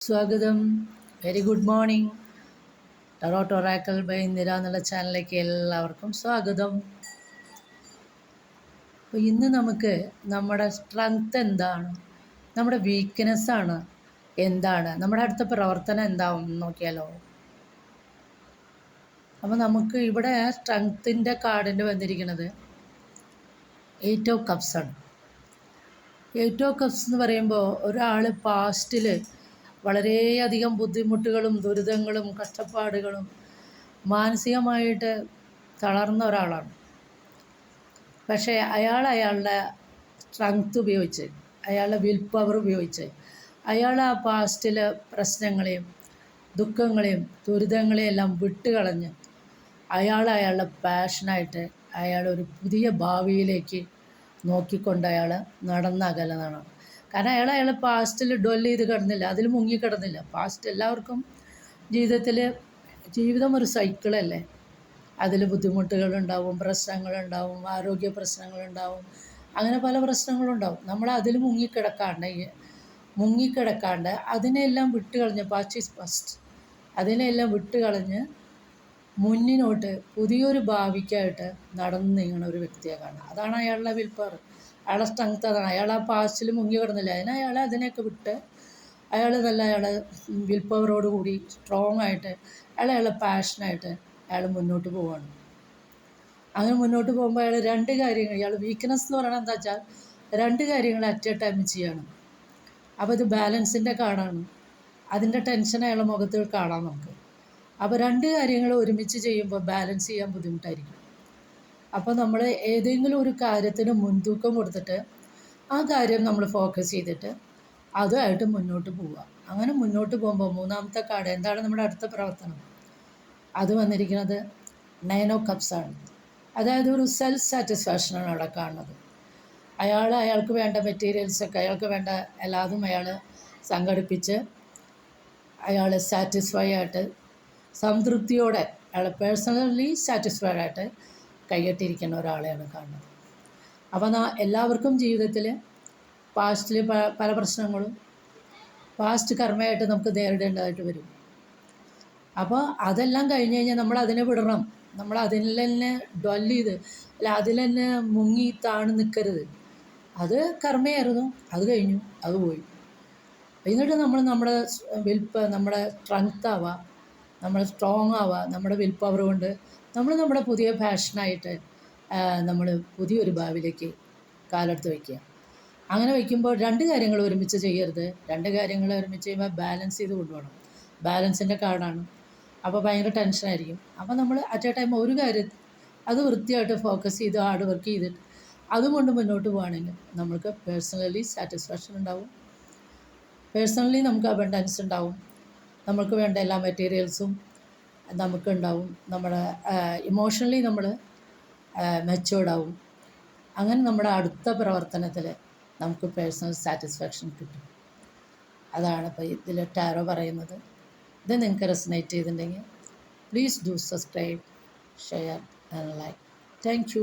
സ്വാഗതം. Very good morning. Tarot oracle by Indira എന്നുള്ള ചാനലിലേക്ക് എല്ലാവർക്കും സ്വാഗതം. അപ്പോൾ ഇന്ന് നമുക്ക് നമ്മുടെ സ്ട്രെങ്ത് എന്താണ്, നമ്മുടെ വീക്ക്നെസ്സാണ് എന്താണ്, നമ്മുടെ അടുത്ത പ്രവർത്തനം എന്താവും നോക്കിയാലോ. അപ്പോൾ നമുക്ക് ഇവിടെ സ്ട്രെങ്ത്തിൻ്റെ കാർഡിൻ്റെ വന്നിരിക്കുന്നത് 8 ഓഫ് കപ്സ് ആണ്. 8 ഓഫ് കപ്സ് എന്ന് പറയുമ്പോൾ ഒരാൾ പാസ്റ്റിൽ വളരെയധികം ബുദ്ധിമുട്ടുകളും ദുരിതങ്ങളും കഷ്ടപ്പാടുകളും മാനസികമായിട്ട് തളർന്ന ഒരാളാണ്. പക്ഷേ അയാളുടെ സ്ട്രെങ്ത് ഉപയോഗിച്ച്, അയാളുടെ വിൽ പവർ ഉപയോഗിച്ച് അയാൾ ആ പാസ്റ്റിലെ പ്രശ്നങ്ങളെയും ദുഃഖങ്ങളെയും ദുരിതങ്ങളെയും എല്ലാം വിട്ടുകളഞ്ഞ് അയാളുടെ പാഷനായിട്ട് അയാളൊരു പുതിയ ഭാവിയിലേക്ക് നോക്കിക്കൊണ്ട് അയാൾ നടന്നകലതാണ്. കാരണം അയാൾ പാസ്റ്റിൽ ഡ്വെല്ല് ചെയ്ത് കിടന്നില്ല, അതിൽ മുങ്ങിക്കിടന്നില്ല. പാസ്റ്റ് എല്ലാവർക്കും ജീവിതം ഒരു സൈക്കിളല്ലേ. അതിൽ ബുദ്ധിമുട്ടുകളുണ്ടാവും, പ്രശ്നങ്ങളുണ്ടാവും, ആരോഗ്യ പ്രശ്നങ്ങളുണ്ടാവും, അങ്ങനെ പല പ്രശ്നങ്ങളുണ്ടാവും. നമ്മൾ അതിൽ മുങ്ങിക്കിടക്കാണ്ട് അതിനെല്ലാം വിട്ടുകളഞ്ഞ്, പാസ്റ്റ് ഈസ് പാസ്റ്റ്, അതിനെല്ലാം വിട്ടുകളഞ്ഞ് മുന്നിലോട്ട് പുതിയൊരു ഭാവിക്കായിട്ട് നടന്നു നീങ്ങുന്ന ഒരു വ്യക്തിയെ കാണാം. അതാണ് അയാളുടെ വിൽ പവർ, അയാളുടെ സ്ട്രെങ്ത്. അതാണ് അയാൾ ആ പാസ്റ്റിൽ മുങ്ങി കിടന്നില്ല, അതിനെയൊക്കെ വിട്ട് അയാളുടെ വിൽ പവറോടുകൂടി സ്ട്രോങ് ആയിട്ട് അയാളുടെ പാഷനായിട്ട് അയാൾ മുന്നോട്ട് പോവുകയാണ്. അങ്ങനെ മുന്നോട്ട് പോകുമ്പോൾ അയാൾ രണ്ട് കാര്യങ്ങൾ, ഇയാൾ വീക്ക്നെസ് എന്ന് പറയുന്നത് എന്താ വെച്ചാൽ 2 കാര്യങ്ങൾ അറ്റ് എ ടൈം ചെയ്യണം. അപ്പോൾ ഇത് ബാലൻസിൻ്റെ കാർഡാണ്. അതിൻ്റെ ടെൻഷൻ അയാളുടെ മുഖത്ത് കാണാം നമുക്ക്. അപ്പോൾ 2 കാര്യങ്ങൾ ഒരുമിച്ച് ചെയ്യുമ്പോൾ ബാലൻസ് ചെയ്യാൻ ബുദ്ധിമുട്ടായിരിക്കും. അപ്പോൾ നമ്മൾ ഏതെങ്കിലും ഒരു കാര്യത്തിന് മുൻതൂക്കം കൊടുത്തിട്ട് ആ കാര്യം നമ്മൾ ഫോക്കസ് ചെയ്തിട്ട് അതുമായിട്ട് മുന്നോട്ട് പോവുക. അങ്ങനെ മുന്നോട്ട് പോകുമ്പോൾ 3ാമത്തെ കാർഡ് എന്താണ് നമ്മുടെ അടുത്ത പ്രവർത്തനം, അത് വന്നിരിക്കുന്നത് 9 ഓഫ് കപ്സ് ആണ്. അതായത് ഒരു സെൽഫ് സാറ്റിസ്ഫാക്ഷനാണ് അവിടെ കാണുന്നത്. അയാൾക്ക് വേണ്ട മെറ്റീരിയൽസൊക്കെ, അയാൾക്ക് വേണ്ട എല്ലാതും അയാൾ സംഘടിപ്പിച്ച് അയാൾ സാറ്റിസ്ഫൈ ആയിട്ട് സംതൃപ്തിയോടെ അയാൾ പേഴ്സണലി സാറ്റിസ്ഫൈഡ് ആയിട്ട് കൈകെട്ടിയിരിക്കുന്ന ഒരാളെയാണ് കാണുന്നത്. അപ്പോൾ എല്ലാവർക്കും ജീവിതത്തിൽ പാസ്റ്റിൽ പല പ്രശ്നങ്ങളും പാസ്റ്റ് കർമ്മയായിട്ട് നമുക്ക് നേരിടേണ്ടതായിട്ട് വരും. അപ്പോൾ അതെല്ലാം കഴിഞ്ഞ് കഴിഞ്ഞാൽ നമ്മൾ അതിനെ വിടണം. നമ്മൾ അതിൽ തന്നെ ഡ്വെല്ല് ചെയ്ത് അതിൽ തന്നെ മുങ്ങി താണു നിൽക്കരുത്. അത് കർമ്മയായിരുന്നു, അത് കഴിഞ്ഞു, അത് പോയി. എന്നിട്ട് നമ്മൾ നമ്മുടെ സ്ട്രെങ്ത് ആവുക, നമ്മൾ സ്ട്രോങ് ആവുക. നമ്മുടെ വിൽ പവർ കൊണ്ട് നമ്മുടെ പുതിയ പാഷനായിട്ട് നമ്മൾ പുതിയൊരു ഭാവിയിലേക്ക് കാലെടുത്ത് വയ്ക്കുക. അങ്ങനെ വയ്ക്കുമ്പോൾ 2 കാര്യങ്ങൾ ഒരുമിച്ച് ചെയ്യരുത്. 2 കാര്യങ്ങൾ ഒരുമിച്ച് ചെയ്യുമ്പോൾ ബാലൻസ് ചെയ്ത് കൊണ്ടുപോകണം. ബാലൻസിൻ്റെ കാർഡാണ്. അപ്പോൾ ഭയങ്കര ടെൻഷനായിരിക്കും. അപ്പോൾ നമ്മൾ അറ്റ് എ ടൈം ഒരു കാര്യം അത് വൃത്തിയായിട്ട് ഫോക്കസ് ചെയ്ത് ഹാർഡ് വർക്ക് ചെയ്തിട്ട് അതുകൊണ്ട് മുന്നോട്ട് പോവുകയാണെങ്കിൽ നമുക്ക് പേഴ്സണലി സാറ്റിസ്ഫാക്ഷൻ ഉണ്ടാവും, പേഴ്സണലി നമുക്ക് അബണ്ടൻസ് ഉണ്ടാവും, നമുക്ക് വേണ്ട എല്ലാ മെറ്റീരിയൽസും നമുക്കുണ്ടാവും, നമ്മുടെ ഇമോഷണലി നമ്മൾ മെച്ചുവേർഡാവും. അങ്ങനെ നമ്മുടെ അടുത്ത പ്രവർത്തനത്തിൽ നമുക്ക് പേഴ്സണൽ സാറ്റിസ്ഫാക്ഷൻ കിട്ടും. അതാണ് ഇപ്പോൾ ഇതിൽ ടാരോ പറയുന്നത്. ഇത് നിങ്ങൾക്ക് റെസനേറ്റ് ചെയ്തിട്ടുണ്ടെങ്കിൽ please do subscribe, share and like. Thank you.